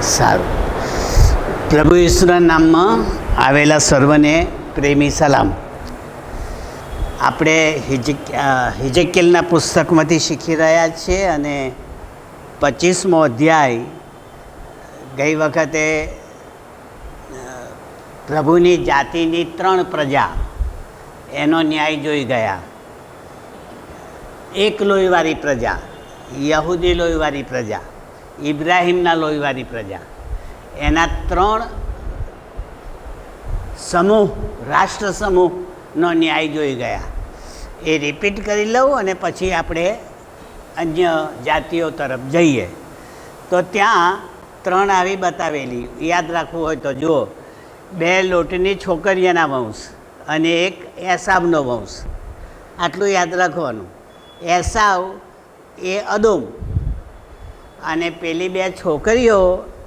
સારું. પ્રભુ ઈશ્વરના નામમાં આવેલા સર્વને પ્રેમી સલામ. આપણે હિજકેલના પુસ્તકમાંથી શીખી રહ્યા છીએ અને 25મો અધ્યાય ગઈ વખતે પ્રભુની જાતિની 3 પ્રજા એનો ન્યાય જોઈ ગયા. એક લોહીવાળી પ્રજા, યહૂદી લોહીવાળી પ્રજા, ઇબ્રાહિમના લોહીવાળી પ્રજા, એના 3 સમૂહ, રાષ્ટ્ર સમૂહનો ન્યાય જોઈ ગયા. એ રિપીટ કરી લઉં અને પછી આપણે અન્ય જાતિઓ તરફ જઈએ. તો ત્યાં 3 આવી બતાવેલી, યાદ રાખવું હોય તો જુઓ. 2 લોટની છોકરીઓના વંશ અને એક એસાવનો વંશ. આટલું યાદ રાખવાનું. એસાવ એ અદોમ અને પેલી 2 છોકરીઓ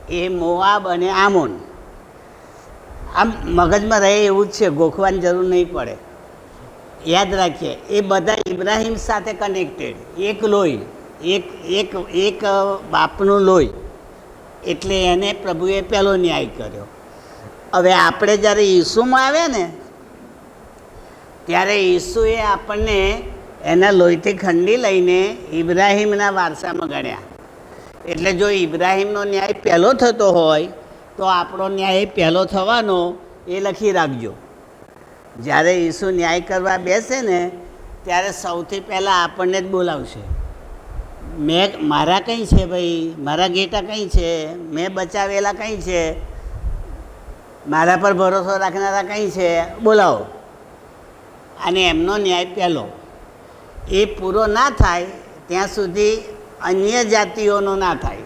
એ મોઆબ અને આમોન. આમ મગજમાં રહે એવું જ છે, ગોખવાની જરૂર નહીં પડે, યાદ રાખીએ. એ બધા ઇબ્રાહિમ સાથે કનેક્ટેડ, એક લોહી, એક બાપનું લોહી. એટલે એને પ્રભુએ પહેલો ન્યાય કર્યો. હવે આપણે જ્યારે ઈસુમાં આવ્યા ને ત્યારે ઈસુએ આપણને એના લોહીથી ખંડી લઈને ઇબ્રાહિમના વારસામાં ગણ્યા. એટલે જો ઇબ્રાહિમનો ન્યાય પહેલો થતો હોય તો આપણો ન્યાય પહેલો થવાનો એ લખી રાખજો. જ્યારે ઈસુ ન્યાય કરવા બેસે ને ત્યારે સૌથી પહેલાં આપણને જ બોલાવશે. મારા કંઈ છે ભાઈ, મારા ગેટા કંઈ છે, મેં બચાવેલા કંઈ છે, મારા પર ભરોસો રાખનારા કંઈ છે, બોલાવો. અને એમનો ન્યાય પહેલો. એ પૂરો ના થાય ત્યાં સુધી અન્ય જાતિઓનો ના થાય.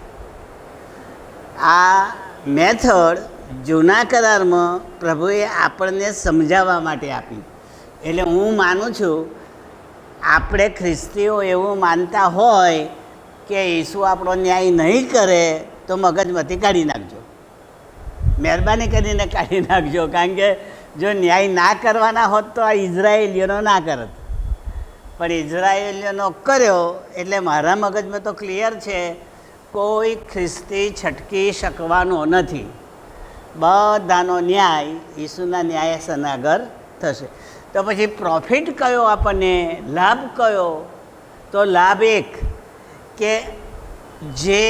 આ મેથડ જૂના કરારમાં પ્રભુએ આપણને સમજાવવા માટે આપી. એટલે હું માનું છું આપણે ખ્રિસ્તીઓ એવું માનતા હોય કે ઈસુ આપણો ન્યાય નહીં કરે તો મગજમાંથી કાઢી નાખજો, મહેરબાની કરીને કાઢી નાખજો. કારણ કે જો ન્યાય ના કરવાના હોત તો આ ઇઝરાયેલીઓનો ના કરત, પણ ઇઝરાયેલીઓનો કર્યો એટલે મારા મગજમાં તો ક્લિયર છે, કોઈ ખ્રિસ્તી છટકી શકવાનો નથી. બધાનો ન્યાય ઈસુના ન્યાય સનાગર થશે. તો પછી પ્રોફિટ કયો આપણને, લાભ કયો? તો લાભ એક કે જે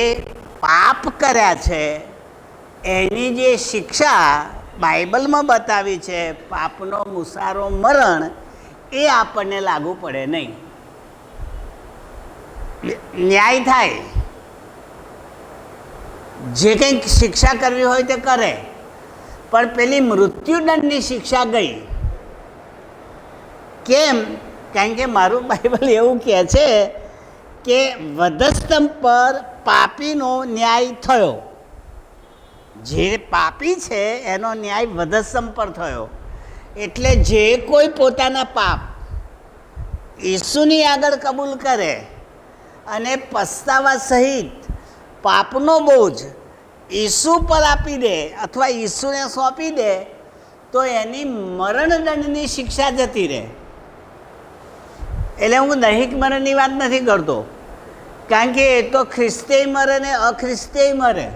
પાપ કર્યા છે એની જે શિક્ષા બાઇબલમાં બતાવી છે, પાપનો મુસારો મરણ, એ આપણને લાગુ પડે નહીં. ન્યાય થાય, જે કંઈક શિક્ષા કરવી હોય તે કરે, પણ પેલી મૃત્યુદંડની શિક્ષા ગઈ. કેમ? કારણ કે મારું બાઇબલ એવું કહે છે કે વધસ્તંભ પર પાપીનો ન્યાય થયો. જે પાપી છે એનો ન્યાય વધસ્તંભ પર થયો. એટલે જે કોઈ પોતાના પાપ ઈસુની આગળ કબૂલ કરે અને પસ્તાવા સહિત પાપનો બોજ ઈસુ પર આપી દે અથવા ઈસુને સોંપી દે તો એની મરણદંડની શિક્ષા જતી રહે. એટલે હું દૈહિક મરણની વાત નથી કરતો, કારણ કે એ તો ખ્રિસ્તે મરે ને અખ્રિસ્તે મરે,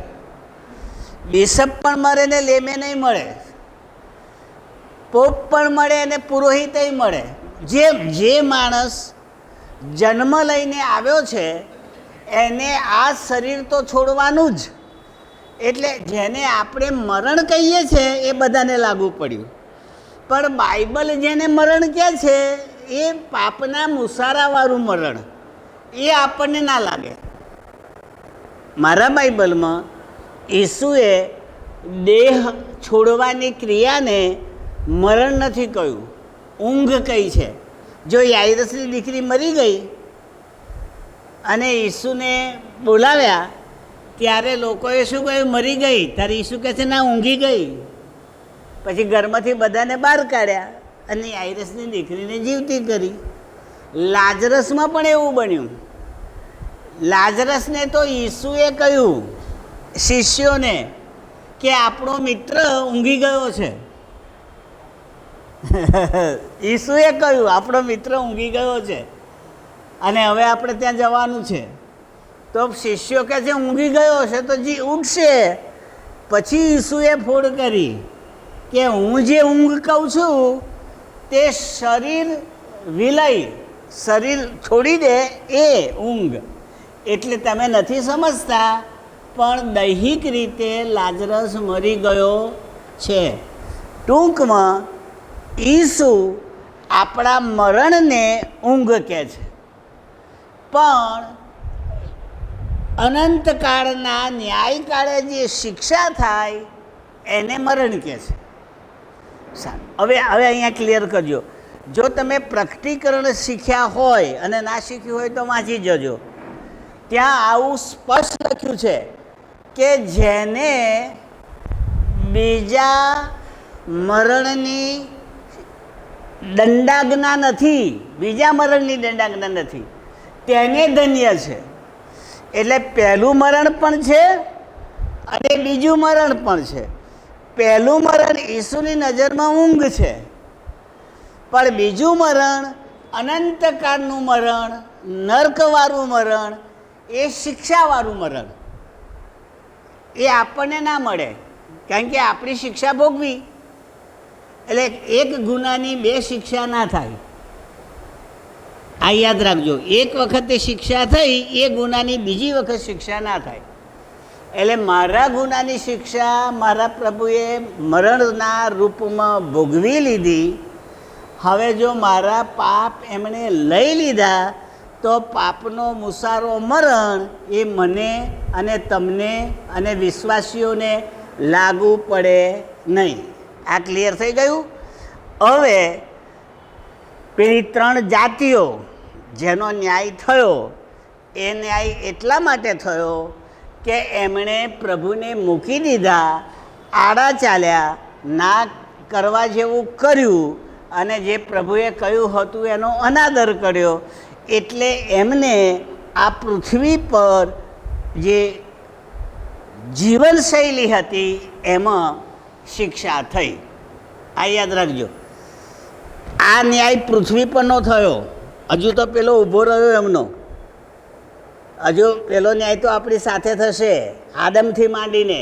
બિશપ પણ મરે ને લેમે નહીં મળે, પોપ પણ મળે અને પુરોહિતય મળે. જે માણસ જન્મ લઈને આવ્યો છે એને આ શરીર તો છોડવાનું જ. એટલે જેને આપણે મરણ કહીએ છીએ એ બધાને લાગુ પડ્યું. પણ બાઇબલ જેને મરણ કહે છે એ પાપના મુસારાવાળું મરણ, એ આપણને ના લાગે. મારા બાઇબલમાં ઈસુએ દેહ છોડવાની ક્રિયાને મરણ નથી કહ્યું, ઊંઘ કહી છે. જો યાઈરસની દીકરી મરી ગઈ અને ઈસુને બોલાવ્યા ત્યારે લોકોએ શું કહ્યું? મરી ગઈ. ત્યારે ઈસુ કહે છે ના, ઊંઘી ગઈ. પછી ઘરમાંથી બધાને બહાર કાઢ્યા અને યાઈરસની દીકરીને જીવતી કરી. લાજરસમાં પણ એવું બન્યું. લાજરસને તો ઈસુએ કહ્યું શિષ્યોને કે આપણો મિત્ર ઊંઘી ગયો છે. ઈસુએ કહ્યું આપણો મિત્ર ઊંઘી ગયો છે અને હવે આપણે ત્યાં જવાનું છે. તો શિષ્યો કહે છે ઊંઘી ગયો હશે તો જી ઉઠશે. પછી ઈસુએ ફોડ કરી કે હું જે ઊંઘ કહું છું તે શરીર વિલય, શરીર છોડી દે એ ઊંઘ. એટલે તમે નથી સમજતા, પણ દૈહિક રીતે લાજરસ મરી ગયો છે. ટૂંકમાં ઈસુ આપણા મરણને ઊંઘ કહે છે, પણ અનંતકાળના ન્યાયકાળે જે શિક્ષા થાય એને મરણ કહે છે. હવે અહીંયા ક્લિયર કરજો. જો તમે પ્રકટીકરણ શીખ્યા હોય અને ના શીખ્યું હોય તો વાંચી જજો. ત્યાં આવું સ્પષ્ટ લખ્યું છે કે જેને બીજા મરણની દંડાજ્ઞા નથી, બીજા મરણની દંડાજ્ઞા નથી, તેને ધન્ય છે. એટલે પહેલું મરણ પણ છે અને બીજું મરણ પણ છે. પહેલું મરણ ઈસુની નજરમાં ઊંઘ છે, પણ બીજું મરણ અનંતકાળનું મરણ, નર્કવાળું મરણ, એ શિક્ષાવાળું મરણ. એ આપણને ના મળે, કારણ કે આપણી શિક્ષા ભોગવી. એટલે એક ગુનાની બે શિક્ષા ના થાય, આ યાદ રાખજો. એક વખતે શિક્ષા થઈ એ ગુનાની બીજી વખત શિક્ષા ના થાય. એટલે મારા ગુનાની શિક્ષા મારા પ્રભુએ મરણના રૂપમાં ભોગવી લીધી. હવે જો મારા પાપ એમણે લઈ લીધા તો પાપનો મુસારો મરણ એ મને અને તમને અને વિશ્વાસીઓને લાગુ પડે નહીં. આ ક્લિયર થઈ ગયું. હવે પેલી 3 જાતિઓ જેનો ન્યાય થયો એ ન્યાય એટલા માટે થયો કે એમણે પ્રભુને મૂકી દીધા, આડા ચાલ્યા, ના કરવા જેવું કર્યું અને જે પ્રભુએ કહ્યું હતું એનો અનાદર કર્યો. એટલે એમને આ પૃથ્વી પર જે જીવનશૈલી હતી એમાં શિક્ષા થઈ. આ યાદ રાખજો. આ ન્યાય પૃથ્વી પરનો થયો. હજુ તો પેલો ઊભો રહ્યો એમનો, હજુ પેલો ન્યાય તો આપણી સાથે થશે. આદમથી માંડીને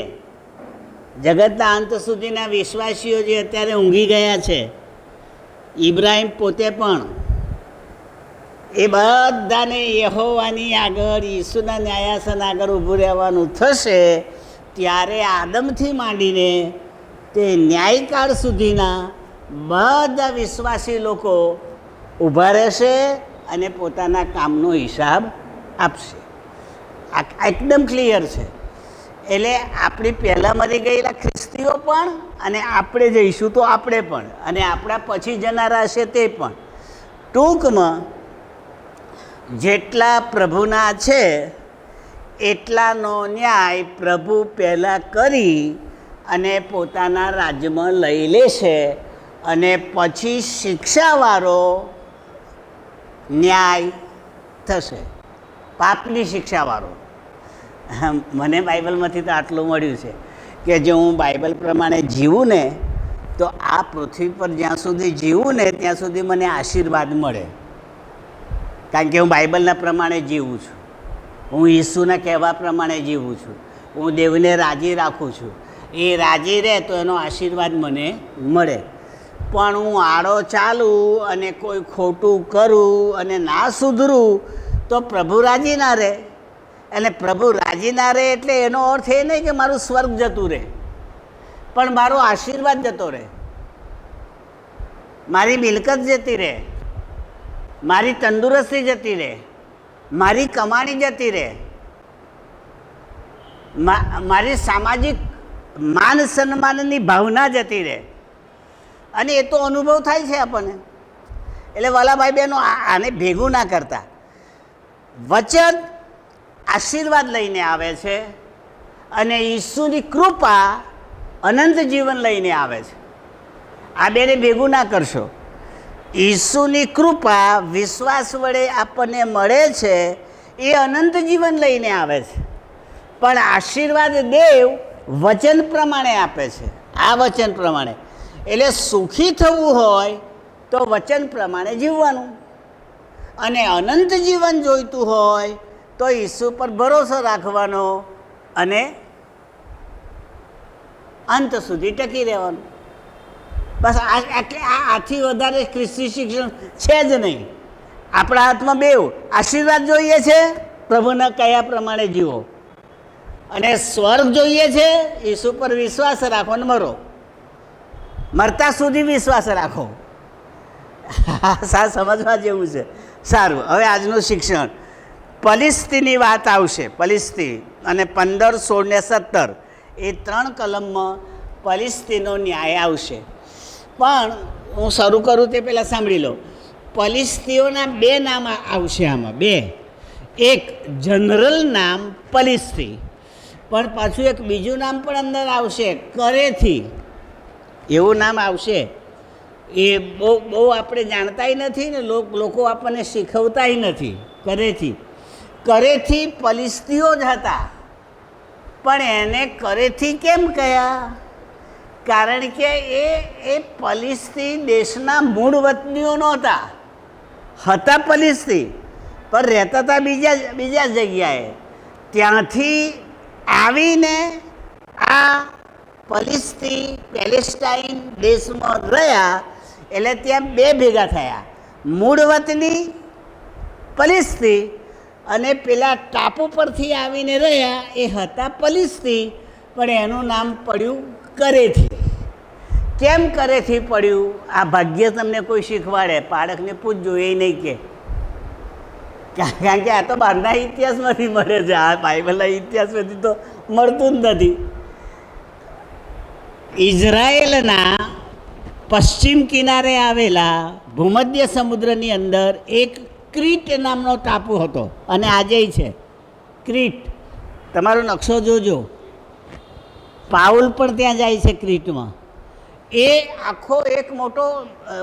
જગતના અંત સુધીના વિશ્વાસીઓ જે અત્યારે ઊંઘી ગયા છે, ઇબ્રાહિમ પોતે પણ, એ બધાને યહોવાની આગળ, ઈસુના ન્યાયાસન આગળ ઊભું રહેવાનું થશે. ત્યારે આદમથી માંડીને તે ન્યાયકાળ સુધીના બધા વિશ્વાસી લોકો ઊભા રહેશે અને પોતાના કામનો હિસાબ આપશે. આ એકદમ ક્લિયર છે. એટલે આપણી પહેલાં મરી ગયેલા ખ્રિસ્તીઓ પણ અને આપણે જઈશું તો આપણે પણ, અને આપણા પછી જનારા હશે તે પણ. ટૂંકમાં જેટલા પ્રભુના છે એટલાનો ન્યાય પ્રભુ પહેલાં કરી અને પોતાના રાજ્યમાં લઈ લેશે, અને પછી શિક્ષાવાળો ન્યાય થશે, પાપની શિક્ષાવાળો. મને બાઇબલમાંથી તો આટલું મળ્યું છે કે જો હું બાઇબલ પ્રમાણે જીવું ને તો આ પૃથ્વી પર જ્યાં સુધી જીવું ને ત્યાં સુધી મને આશીર્વાદ મળે, કારણ કે હું બાઇબલના પ્રમાણે જીવું છું, હું ઈસુના કહેવા પ્રમાણે જીવું છું, હું દેવને રાજી રાખું છું. એ રાજી રહે તો એનો આશીર્વાદ મને મળે. પણ હું આડો ચાલું અને કોઈ ખોટું કરું અને ના સુધરું તો પ્રભુ રાજી ના રહે. અને પ્રભુ રાજી ના રહે એટલે એનો અર્થ એ નહીં કે મારું સ્વર્ગ જતું રહે, પણ મારો આશીર્વાદ જતો રહે, મારી મિલકત જતી રહે, મારી તંદુરસ્તી જતી રહે, મારી કમાણી જતી રહે, મારી સામાજિક માન સન્માનની ભાવના જતી રહે. અને એ તો અનુભવ થાય છે આપણને. એટલે વાલાભાઈ બહેનો, આને ભેગું ના કરતા. વચન આશીર્વાદ લઈને આવે છે અને ઈસુની કૃપા અનંત જીવન લઈને આવે છે. આ બેને ભેગું ના કરશો. ઈસુની કૃપા વિશ્વાસ વડે આપણને મળે છે, એ અનંત જીવન લઈને આવે છે. પણ આશીર્વાદ દેવ વચન પ્રમાણે આપે છે, આ વચન પ્રમાણે. એટલે સુખી થવું હોય તો વચન પ્રમાણે જીવવાનું, અને અનંત જીવન જોઈતું હોય તો ઈસુ પર ભરોસો રાખવાનો અને અંત સુધી ટકી રહેવાનું. બસ આથી વધારે ખ્રિસ્તી શિક્ષણ છે જ નહીં. આપણા હાથમાં બેવ આશીર્વાદ જોઈએ છે, પ્રભુના કયા પ્રમાણે જીવો, અને સ્વર્ગ જોઈએ છે, ઈસુ પર વિશ્વાસ રાખો ને મરો, મરતા સુધી વિશ્વાસ રાખો. સમજવા જેવું છે. સારું, હવે આજનું શિક્ષણ પલિસ્તીની વાત આવશે. પલિસ્તી અને 15, 16 ને 17 એ 3 કલમમાં પલિસ્તીનો ન્યાય આવશે. પણ હું શરૂ કરું તે પહેલાં સાંભળી લો. પલિસ્તીઓના 2 નામ આવશે આમાં, 2. એક જનરલ નામ પલિસ્તી, પણ પાછું એક બીજું નામ પણ અંદર આવશે, કરેથી. એવું નામ આવશે. એ બહુ આપણે જાણતાય નથી ને લોકો આપણને શીખવતાય નથી. કરેથી પલિસ્તીઓ જ હતા. પણ એને કરેથી કેમ કહ્યા? કારણ કે એ પલિસ્તી દેશના મૂળ વતનીઓ નહોતા. હતા પલિસ્તી, પણ રહેતા હતા બીજા જગ્યાએ. ત્યાંથી આવીને આ પલિસ્તી પેલેસ્ટાઈન દેશમાં રહ્યા, એટલે ત્યાં 2 ભેગા થયા. મૂળ વતની પલિસ્તી અને પેલા ટાપુ પરથી આવીને રહ્યા એ હતા પલિસ્તી, પણ એનું નામ પડ્યું કરેથી. કેમ કરેથી પડ્યું? આ ભાગ્ય તમને કોઈ શીખવાડે, બાળકને પૂછજો, એ નહીં કે, કારણ કે આ તો બહારના ઇતિહાસમાંથી મળે છે. આ બાઇબલના ઇતિહાસમાંથી તો મળતું જ નથી. ઇઝરાયેલના પશ્ચિમ કિનારે આવેલા ભૂમધ્ય સમુદ્રની અંદર એક ક્રીટ નામનો ટાપુ હતો, અને આજે છે ક્રીટ. તમારો નકશો જોજો, પાઉલ પણ ત્યાં જાય છે ક્રીટમાં. એ આખો એક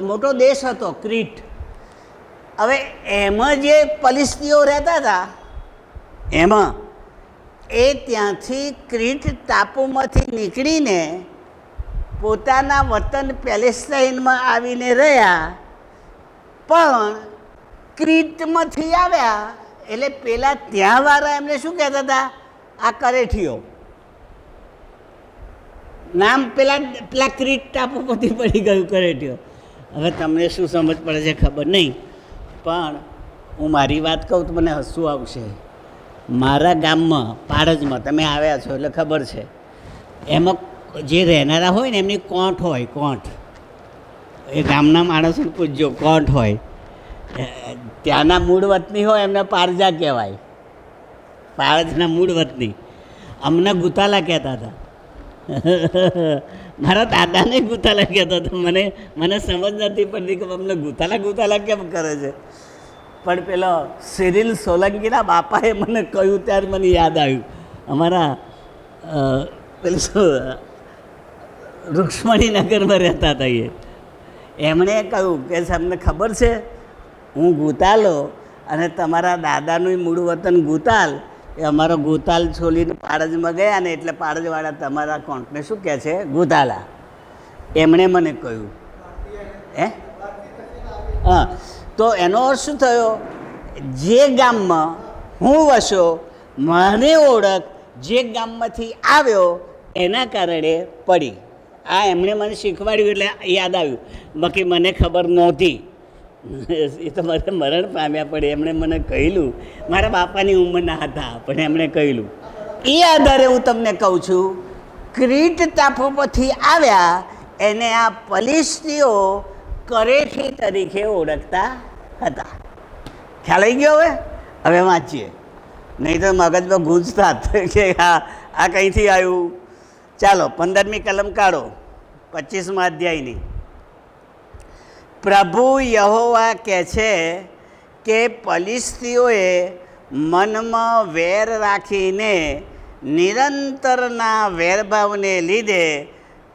મોટો દેશ હતો ક્રીટ. હવે એમાં જે પલિસ્તીઓ રહેતા હતા, એમાં એ ત્યાંથી ક્રીટ ટાપુમાંથી નીકળીને પોતાના વતન પેલેસ્ટાઈનમાં આવીને રહ્યા. પણ ક્રીટમાંથી આવ્યા એટલે પેલા ત્યાંવાળા એમને શું કહેતા હતા? આ કરેઠીઓ. નામ પેલા ક્રીટ ટાપુ પરથી પડી ગયું, કરેઠીઓ. હવે તમને શું સમજ પડે છે ખબર નહીં, પણ હું મારી વાત કહું તો મને હસવું આવશે. મારા ગામમાં પાડજમાં તમે આવ્યા છો એટલે ખબર છે, એમાં જે રહેનારા હોય ને એમની કોંઠ હોય, કોંઠ. એ ગામના માણસોને પૂછજો, કોંઠ હોય. ત્યાંના મૂળ વતની હોય એમને પારજા કહેવાય, પારજના મૂળ વતની. અમને ગુતાલા કહેતા હતા. મારા દાદાને ગુતાલા કહેતા હતા. મને સમજ નથી પડતી કે અમને ગુતાલા કેમ કરે છે. પણ પેલો સિરિલ સોલંકીના બાપાએ મને કહ્યું ત્યારે મને યાદ આવ્યું. અમારા પેલું શું રૂક્ષ્મણીનગરમાં રહેતા હતા, એમણે કહ્યું કે તમને ખબર છે હું ગુતાલો અને તમારા દાદાનું મૂળ વતન ગુતાલ, એ અમારો ગુતાલ છોડીને પાડજમાં ગયા ને એટલે પાડજવાળા તમારા કોંટને શું કહે છે? ગુતાલા. એમણે મને કહ્યું. હા, તો એનો અર્થ શું થયો? જે ગામમાં હું વસ્યો, મારી ઓળખ જે ગામમાંથી આવ્યો એના કારણે પડી. આ એમણે મને શીખવાડ્યું એટલે યાદ આવ્યું, બાકી મને ખબર નહોતી. એ તો મારે મરણ પામ્યા પડે. એમણે મને કહેલું, મારા બાપાની ઉંમરના હતા પણ એમણે કહેલું. એ આધારે હું તમને કહું છું, ક્રીટ ટાપુ પરથી આવ્યા એને આ પલિસ્તીઓ કરેઠી તરીકે ઓળખતા હતા. ખ્યાલ આવી ગયો? હવે વાંચીએ, નહીં તો મગજમાં ગૂંજતા કે આ કંઈથી આવ્યું. ચાલો 15મી કલમ કાઢો, 25મા અધ્યાયની. પ્રભુ યહોવા કહે છે કે પલિસ્તીઓએ મનમાં વેર રાખીને નિરંતરના વેરભાવને લીધે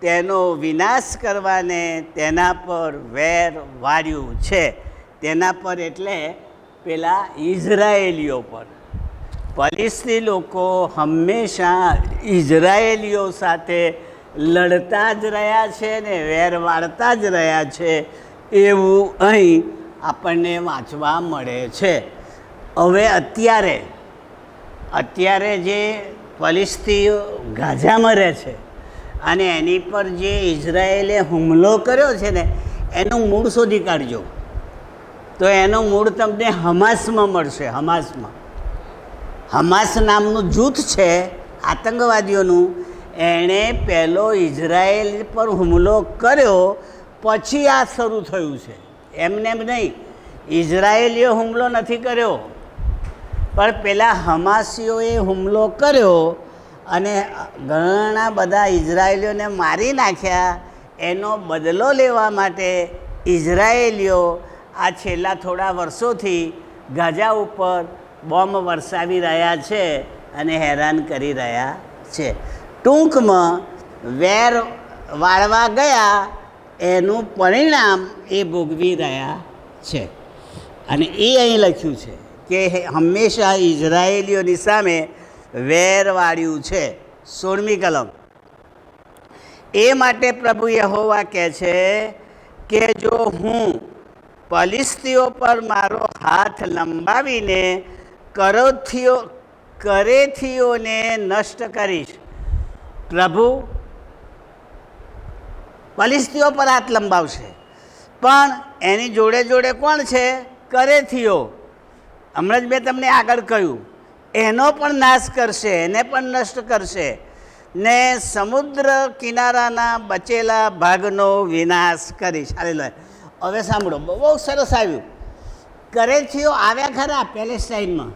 તેનો વિનાશ કરવાને તેના પર વેર વાળ્યું છે. તેના પર એટલે પેલા ઇઝરાયેલીઓ પર. પલિસ્તી લોકો હંમેશા ઇઝરાયેલીઓ સાથે લડતા જ રહ્યા છે ને વેર વાળતા જ રહ્યા છે, એવું અહીં આપણને વાંચવા મળે છે. હવે અત્યારે જે પલિસ્તીઓ ગાઝામાં રહે છે અને એની પર જે ઇઝરાયેલે હુમલો કર્યો છે ને એનું મૂળ શોધી કાઢજો, તો એનું મૂળ તમને હમાસમાં મળશે. હમાસ નામનું જૂથ છે આતંકવાદીઓનું, એણે પહેલો ઇઝરાયેલ પર હુમલો કર્યો, પછી આ શરૂ થયું છે. એમને એમ નહીં, ઇઝરાયેલીઓ હુમલો નથી કર્યો, પણ પેલા હમાસીઓએ હુમલો કર્યો અને ઘણા બધા ઇઝરાયેલીઓને મારી નાખ્યા. એનો બદલો લેવા માટે ઇઝરાયેલીઓ આ છેલ્લા થોડા વર્ષોથી ગાઝા ઉપર બોમ્બ વરસાવી રહ્યા છે અને હેરાન કરી રહ્યા છે. ટૂંકમાં વેર વાળવા ગયા એનું પરિણામ એ ભોગવી રહ્યા છે. અને એ અહીં લખ્યું છે કે હંમેશા ઇઝરાયેલીઓની સામે વેર વાળ્યું છે. 16મી કલમ. એ માટે પ્રભુ યહોવા કહે છે કે જો હું પલિશ્તીઓ પર મારો હાથ લંબાવીને કરેથીઓને નષ્ટ કરીશ. પ્રભુ પલિશ્તીઓ પર હાથ લંબાવશે, પણ એની જોડે જોડે કોણ છે? કરેથીઓ. હમણાં જ મેં તમને આગળ કહ્યું, એનો પણ નાશ કરશે, એને પણ નષ્ટ કરશે ને સમુદ્ર કિનારાના બચેલા ભાગનો વિનાશ કરીશ. હાલેલુયા. હવે સાંભળો, બહુ સરસ આવ્યું. કરેથીઓ આવ્યા ખરા પેલેસ્ટાઈનમાં,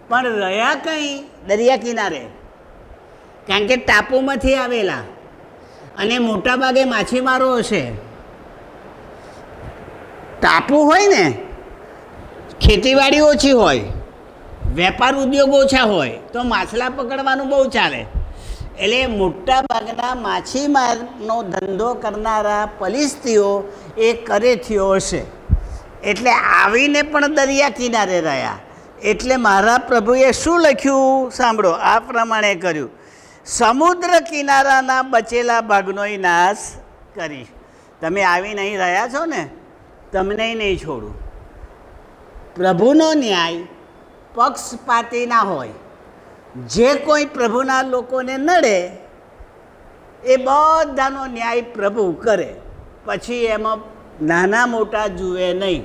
પણ રહ્યા કંઈ? દરિયા કિનારે. કારણ કે ટાપુમાંથી આવેલા અને મોટાભાગે માછીમારો હશે. ટાપુ હોય ને, ખેતીવાડી ઓછી હોય, વેપાર ઉદ્યોગ ઓછા હોય, તો માછલા પકડવાનું બહુ ચાલે. એટલે મોટા ભાગના માછીમારનો ધંધો કરનારા પલિશ્તીઓ એ કરેથીઓ હશે. એટલે આવીને પણ દરિયા કિનારે રહ્યા. એટલે મારા પ્રભુએ શું લખ્યું સાંભળો, આ પ્રમાણે કર્યું: સમુદ્ર કિનારાના બચેલા ભાગનોય નાશ કરીશ. તમે આવીને અહીં રહ્યા છો ને, તમને નહીં છોડું. પ્રભુનો ન્યાય પક્ષપાતી ના હોય. જે કોઈ પ્રભુના લોકોને નડે એ બધાનો ન્યાય પ્રભુ કરે, પછી એમાં નાના મોટા જુએ નહીં.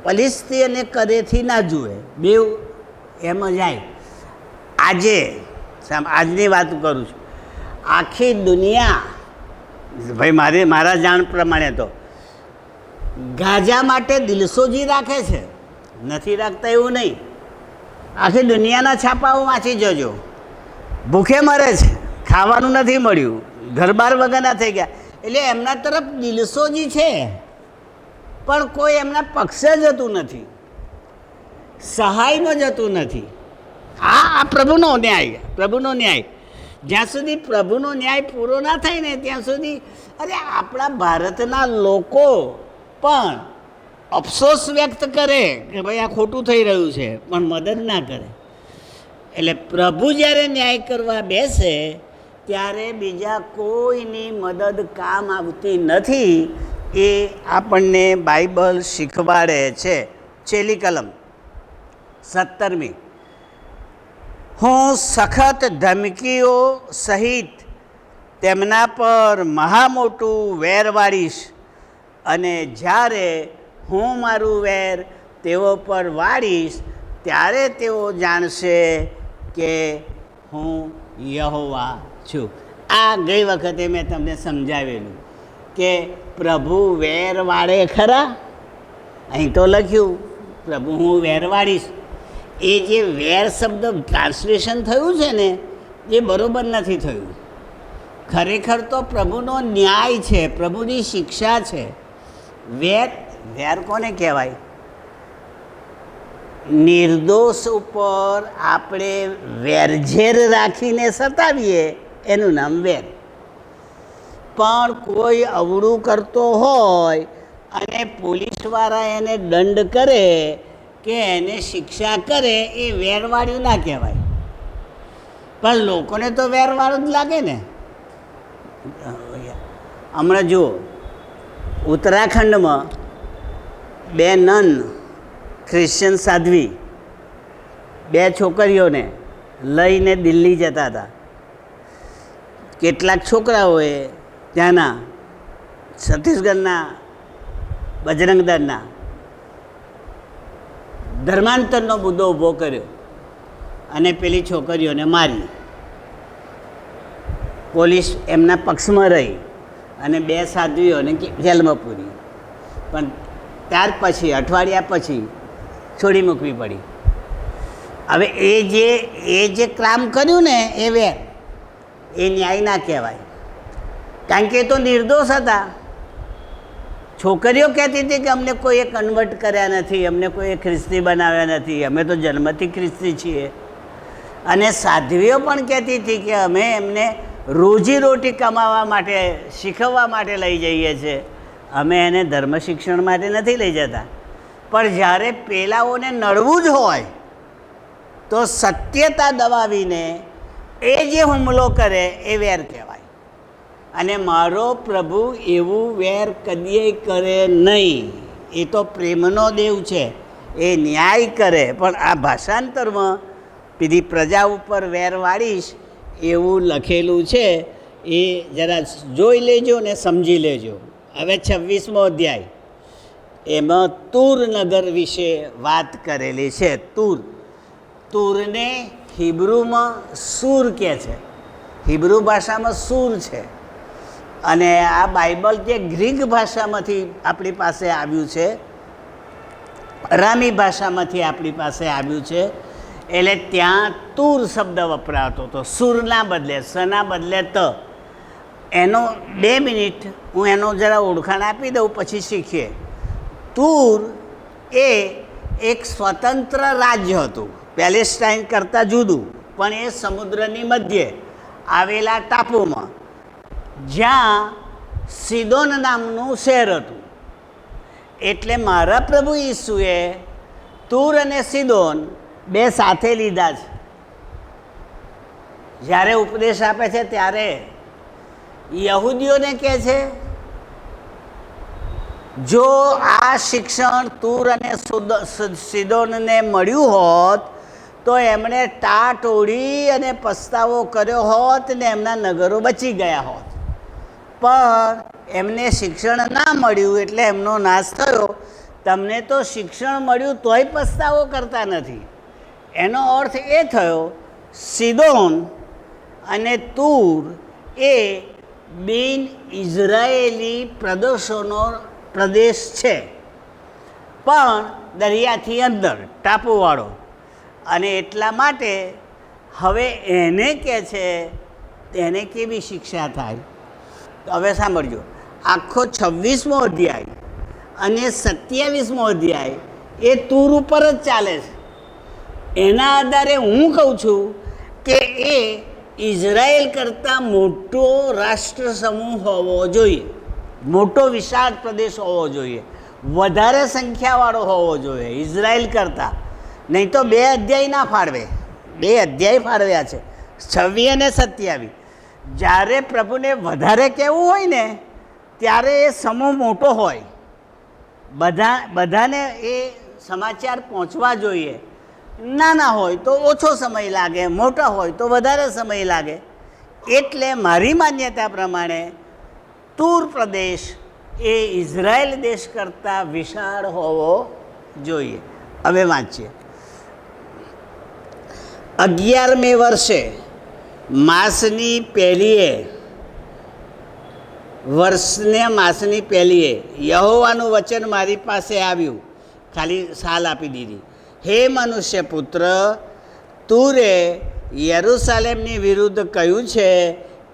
પલિશ્તી અને કરેથી ના જુએ, બેવ એમ જાય. આજની વાત કરું છું, આખી દુનિયા, ભાઈ મારા જાણ પ્રમાણે તો ગાઝા માટે દિલસોજી રાખે છે, નથી રાખતા એવું નહીં. આખી દુનિયાના છાપાઓ વાંચી જજો. ભૂખે મરે છે, ખાવાનું નથી મળ્યું, ઘરબાર વગરના થઈ ગયા. એટલે એમના તરફ દિલસોજી છે, પણ કોઈ એમના પક્ષે જતું નથી, સહાયમાં જતું નથી. આ પ્રભુનો ન્યાય, પ્રભુનો ન્યાય. જ્યાં સુધી પ્રભુનો ન્યાય પૂરો ના થાય ને ત્યાં સુધી અરે આપણા ભારતના લોકો પણ અફસોસ વ્યક્ત કરે કે ભાઈ આ ખોટું થઈ રહ્યું છે, પણ મદદ ના કરે. એટલે પ્રભુ જ્યારે ન્યાય કરવા બેસે ત્યારે બીજા કોઈની મદદ કામ આવતી નથી. એ આપણને બાઇબલ શીખવાડે છે. છેલ્લી કલમ 17મી. હું સખત ધમકીઓ સહિત તેમના પર મહામોટું વેર વાળીશ, અને જ્યારે હું મારું વેર તેઓ પર વાળીશ ત્યારે તેઓ જાણશે કે હું યહોવા છું. આ ગઈ વખતે મેં તમને સમજાવેલું કે પ્રભુ વેર વાળે ખરા. અહીં તો લખ્યું પ્રભુ હું વેર વાળીશ. એ જે વેર શબ્દ ટ્રાન્સલેશન થયું છે ને એ બરાબર નથી થયું. ખરેખર તો પ્રભુનો ન્યાય છે, પ્રભુની શિક્ષા છે. વેર કોને કહેવાય? નિર્દોષ ઉપર આપણે વેરઝેર રાખીને સતાવીએ એનું નામ વેર. પણ કોઈ અવળું કરતો હોય અને પોલીસવાળા એને દંડ કરે કે એને શિક્ષા કરે, એ વેરવાળ્યું ના કહેવાય. પણ લોકોને તો વેરવાળું જ લાગે ને. હમણાં જુઓ, ઉત્તરાખંડમાં 2 નન ક્રિશ્ચન સાધ્વી 2 છોકરીઓને લઈને દિલ્હી જતા હતા. કેટલાક છોકરાઓએ ત્યાંના છત્તીસગઢના બજરંગદળના ધર્માંતરનો મુદ્દો ઊભો કર્યો અને પેલી છોકરીઓને મારી. પોલીસ એમના પક્ષમાં રહી અને 2 સાધ્વીઓને જેલમાં પૂરી, પણ ત્યાર પછી અઠવાડિયા પછી છોડી મૂકવી પડી. હવે એ જે કામ કર્યું ને એ ન્યાય ના કહેવાય, કારણ કે એ તો નિર્દોષ હતા. છોકરીઓ કહેતી હતી કે અમને કોઈએ કન્વર્ટ કર્યા નથી, અમને કોઈએ ખ્રિસ્તી બનાવ્યા નથી, અમે તો જન્મથી ખ્રિસ્તી છીએ. અને સાધ્વીઓ પણ કહેતી હતી કે અમે એમને રોજીરોટી કમાવા માટે શીખવવા માટે લઈ જઈએ છીએ, અમે એને ધર્મ શિક્ષણ માટે નથી લઈ જતા. પણ જ્યારે પેલાઓને નડવું જ હોય તો સત્યતા દબાવીને એ જે હુમલો કરે એ વેર કહેવાય. અને મારો પ્રભુ એવું વેર કદીએ કરે નહીં. એ તો પ્રેમનો દેવ છે, એ ન્યાય કરે. પણ આ ભાષાંતરમાં પેલી પ્રજા ઉપર વેર વાળીશ એવું લખેલું છે, એ જરા જોઈ લેજો ને સમજી લેજો. હવે 26મો અધ્યાય, એમાં તૂર નગર વિશે વાત કરેલી છે. તૂરને હિબ્રુમાં સૂર કહે છે, હિબ્રુ ભાષામાં સૂર છે. અને આ બાઇબલ જે ગ્રીક ભાષામાંથી આપણી પાસે આવ્યું છે, અરામી ભાષામાંથી આપણી પાસે આવ્યું છે, એટલે ત્યાં તૂર શબ્દ વપરાતો હતો, સૂરના બદલે, સના બદલે ત. એનો 2 મિનિટ હું એનો જરા ઓળખાણ આપી દઉં, પછી શીખીએ. તૂર એ એક સ્વતંત્ર રાજ્ય હતું, પેલેસ્ટાઇન કરતાં જુદું, પણ એ સમુદ્રની મધ્યે આવેલા ટાપુમાં, જ્યાં સિદોન નામનું શહેર હતું. એટલે મારા પ્રભુ ઈસુએ તૂર અને સિદોન 2 સાથે લીધા છે. જ્યારે ઉપદેશ આપે છે ત્યારે યહૂદીઓને કહે છે, જો આ શિક્ષણ તૂર અને સિદોનને મળ્યું હોત તો એમણે ટાટ ઓઢી અને પસ્તાવો કર્યો હોત ને એમના નગરો બચી ગયા હોત. પણ એમને શિક્ષણ ના મળ્યું એટલે એમનો નાશ થયો. તમને તો શિક્ષણ મળ્યું તોય પસ્તાવો કરતા નથી. એનો અર્થ એ થયો, સિદોન અને તૂર એ બિન ઇઝરાયેલી પ્રદેશોનો પ્રદેશ છે, પણ દરિયાથી અંદર, ટાપુવાળો. અને એટલા માટે હવે એને કહે છે, એને કેવી શિક્ષા થાય? તો હવે સાંભળજો, આખો 26મો અધ્યાય અને 27મો અધ્યાય એ તૂર ઉપર જ ચાલે છે. એના આધારે હું કહું છું કે એ ઇઝરાયેલ કરતાં મોટો રાષ્ટ્ર સમૂહ હોવો જોઈએ, મોટો વિશાળ પ્રદેશ હોવો જોઈએ, વધારે સંખ્યાવાળો હોવો જોઈએ ઇઝરાયેલ કરતાં. નહીં તો 2 અધ્યાય ના ફાળવે. 2 અધ્યાય ફાળવ્યા છે, 26 અને 27. જ્યારે પ્રભુને વધારે કહેવું હોય ને ત્યારે એ સમૂહ મોટો હોય, બધાને એ સમાચાર પહોંચવા જોઈએ. નાના હોય તો ઓછો સમય લાગે, મોટા હોય તો વધારે સમય લાગે. એટલે મારી માન્યતા પ્રમાણે તૂર પ્રદેશ એ ઇઝરાયેલ દેશ કરતાં વિશાળ હોવો જોઈએ. હવે વાંચીએ. 11મે વર્ષે માસની પહેલીએ યહોવાનું વચન મારી પાસે આવ્યું. ખાલી સાલ આપી દીધી. હે મનુષ્ય પુત્ર, તૂરે યરૂશાલેમની વિરુદ્ધ કહ્યું છે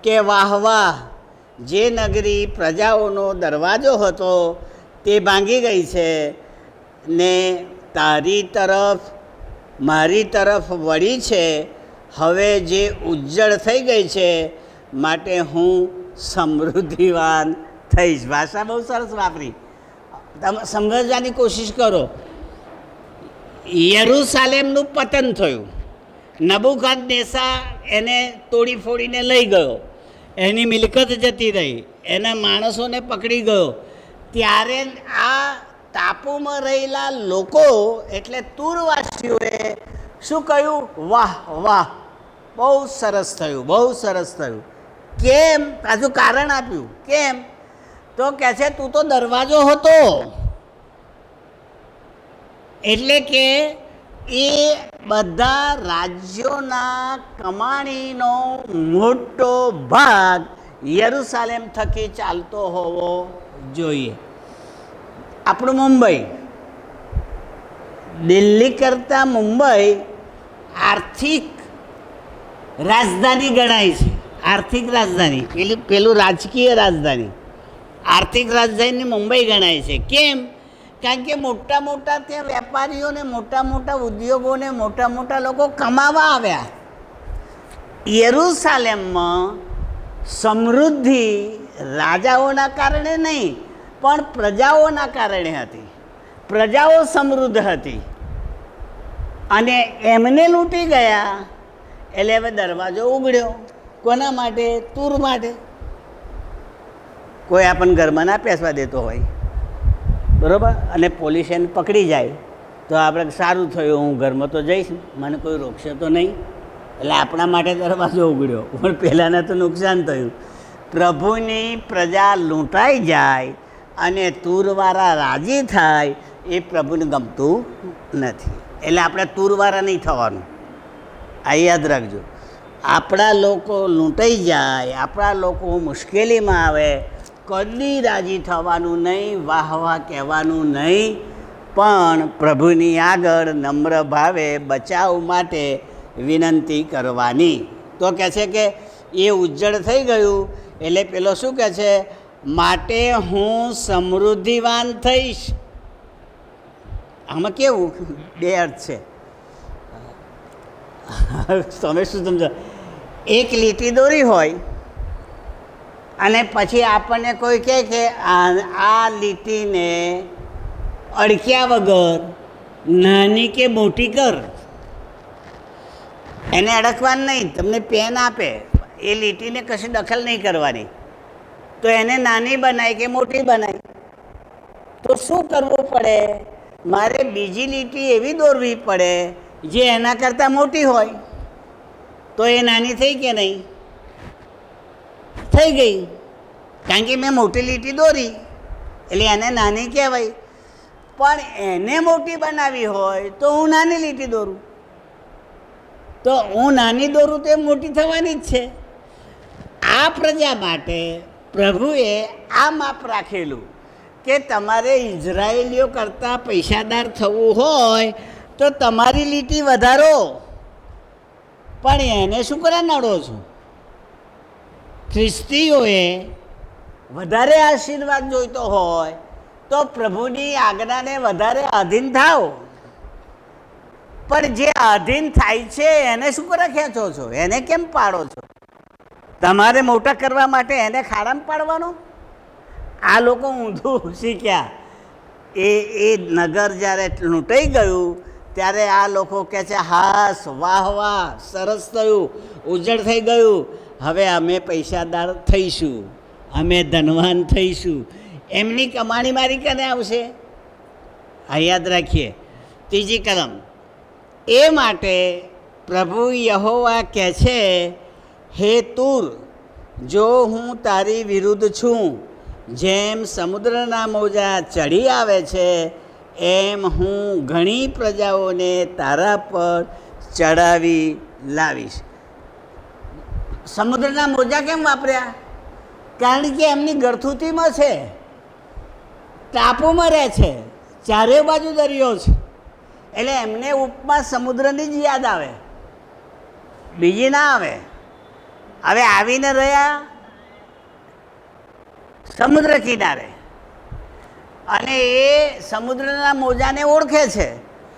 કે વાહ વાહ, જે નગરી પ્રજાઓનો દરવાજો હતો તે ભાંગી ગઈ છે ને મારી તરફ વળી છે. હવે જે ઉજ્જળ થઈ ગઈ છે માટે હું સમૃદ્ધિવાન થઈશ. ભાષા બહુ સરસ વાપરી, તમે સમજવાની કોશિશ કરો. યરૂશાલેમનું પતન થયું, નબૂકદનેસ્સાર એને તોડી ફોડીને લઈ ગયો, એની મિલકત જતી રહી, એના માણસોને પકડી ગયો. ત્યારે આ ટાપુમાં રહેલા લોકો એટલે તૂરવાસીઓએ શું કહ્યું? વાહ વાહ, બહુ સરસ થયું, બહુ સરસ થયું. કેમ? પાછું કારણ આપ્યું. કેમ? તો કહે છે તું તો દરવાજો હતો. એટલે કે એ બધા રાજ્યોના કમાણીનો મોટો ભાગ યરુસાલેમ થકી ચાલતો હોવો જોઈએ. આપણું મુંબઈ, દિલ્હી કરતાં મુંબઈ આર્થિક રાજધાની ગણાય છે. આર્થિક રાજધાની, પેલું રાજકીય રાજધાની, આર્થિક રાજધાની મુંબઈ ગણાય છે. કેમ? કારણ કે મોટા મોટા ત્યાં વેપારીઓને, મોટા મોટા ઉદ્યોગોને, મોટા મોટા લોકો કમાવા આવ્યા. યરુસાલેમમાં સમૃદ્ધિ રાજાઓના કારણે નહીં, પણ પ્રજાઓના કારણે હતી. પ્રજાઓ સમૃદ્ધ હતી અને એમને લૂંટી ગયા. એટલે હવે દરવાજો ઉઘડ્યો. કોના માટે? તૂર માટે. કોઈ આપણને ઘરમાં ના પેસવા દેતો હોય, બરાબર, અને પોલીસ એને પકડી જાય તો આપણે સારું થયું, હું ઘરમાં તો જઈશ, મને કોઈ રોકશે તો નહીં. એટલે આપણા માટે દરવાજો ઉઘડ્યો, પણ પહેલાંને તો નુકસાન થયું. પ્રભુની પ્રજા લૂંટાઈ જાય અને તૂરવાળા રાજી થાય, એ પ્રભુને ગમતું નથી. એટલે આપણે તૂરવાળા નહીં થવાનું, આ યાદ રાખજો. આપણા લોકો લૂંટાઈ જાય, આપણા લોકો મુશ્કેલીમાં આવે, કદી રાજી થવાનું નહીં, વાહ વાહ કહેવાનું નહીં, પણ પ્રભુની આગળ નમ્ર ભાવે બચાવ માટે વિનંતી કરવાની. તો કહે છે કે એ ઉજ્જડ થઈ ગયું. એટલે પેલો શું કહે છે? માટે હું સમૃદ્ધિવાન થઈશ. આમાં કેવું બે અર્થ છે. તમે શું સમજો? એક લીટી દોરી હોય અને પછી આપણને કોઈ કહે કે આ લીટીને અડક્યા વગર નાની કે મોટી કર. એને અડકવાનું નહીં. તમને પેન આપે, એ લીટીને કશી દખલ નહીં કરવાની, તો એને નાની બનાય કે મોટી બનાય. તો શું કરવું પડે? મારે બીજી લીટી એવી દોરવી પડે જે એના કરતાં મોટી હોય. તો એ નાની થઈ કે નહીં? થઈ ગઈ, કારણ કે મેં મોટી લીટી દોરી, એટલે એને નાની કહેવાય. પણ એને મોટી બનાવી હોય તો હું નાની લીટી દોરું, તો હું નાની દોરું તો એ મોટી થવાની જ છે. આ પ્રજા માટે પ્રભુએ આ માપ રાખેલું કે તમારે ઇઝરાયેલીઓ કરતાં પૈસાદાર થવું હોય તો તમારી લીટી વધારો. પણ એને શું કરવા નડો છો? ખ્રિસ્તીઓએ વધારે આશીર્વાદ જોઈતો હોય તો પ્રભુની આજ્ઞાને વધારે આધીન થાવ. પણ જે આધીન થાય છે એને શું કરવા ખેંચો છો? એને કેમ પાડો છો? તમારે મોટા કરવા માટે એને ખાડામાં પાડવાનો? આ લોકો ઊંધું શીખ્યા. એ નગર જ્યારે લૂંટાઈ ગયું ત્યારે આ લોકો કહે છે હાસ, વાહ વાહ, સરસ થયું, ઉજ્જડ થઈ ગયું, હવે અમે પૈસાદાર થઈશું, અમે ધનવાન થઈશું. એમની કમાણી મારી કને આવશે? આ યાદ રાખીએ. ત્રીજી કલમ. એ માટે પ્રભુ યહોવા કહે છે, હે તૂર, જો હું તારી વિરુદ્ધ છું, જેમ સમુદ્રના મોજા ચડી આવે છે, એમ હું ઘણી પ્રજાઓને તારા પર ચડાવી લાવીશ. સમુદ્રના મોજા કેમ વાપર્યા? કારણ કે એમની ગળથુથીમાં છે, ટાપુમાં રહે છે, ચારે બાજુ દરિયો છે, એટલે એમને ઉપમા સમુદ્રની જ યાદ આવે, બીજી ના આવે. હવે આવીને રહ્યા સમુદ્ર કિનારે અને એ સમુદ્રના મોજાને ઓળખે છે.